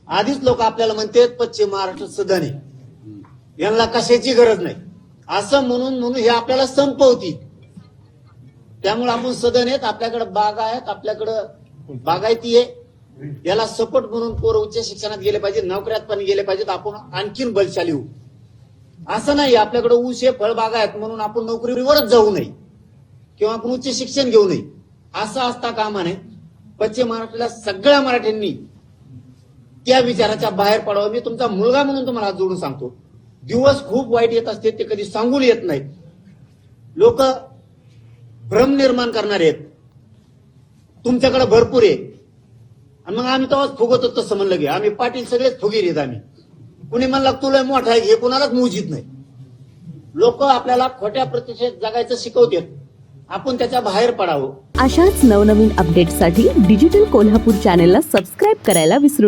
आधीच लोक आपल्याला म्हणतात पश्चिम महाराष्ट्र सदन आहे, यांना कशाची गरज नाही असं म्हणून हे आपल्याला संपवतील. त्यामुळे आपण सदन आहेत, आपल्याकडे बागा आहेत, आपल्याकडे बागायती आहे. याला सपोर्ट म्हणून पोरं उच्च शिक्षणात गेले पाहिजे, नोकऱ्यात पण गेले पाहिजेत, आपण आणखीन बलशाली होऊ. असं नाही आपल्याकडे ऊस आहे, फळबागा आहेत म्हणून आपण नोकरीवरच जाऊ नये किंवा आपण उच्च शिक्षण घेऊ नये असं असता कामा नये. पश्चिम महाराष्ट्राला सगळ्या मराठ्यांनी त्या विचाराच्या बाहेर पडावं. मी तुमचा मुलगा म्हणून तुम्हाला हात जोडून सांगतो, दिवस खूप वाईट येत असते, ते कधी सांगून येत नाही. लोक भ्रम निर्माण करणारे आहेत, तुमच्याकडे भरपूर आहे. आणि मग आम्ही तेव्हाच फुगत होतो, तसं म्हणलं की आम्ही पाटील सगळेच फुगीर आहेत. आम्ही कुणी म्हणलं तुला मोठा आहे, हे कुणालाच मोजीत नाही. लोक आपल्याला खोट्या प्रतिष्ठेत जगायचं शिकवतात, आपण त्याच्या बाहेर पडावं. अशाच नवनवीन अपडेटसाठी डिजिटल कोल्हापूर चॅनेलला सबस्क्राईब करायला विसरू नका.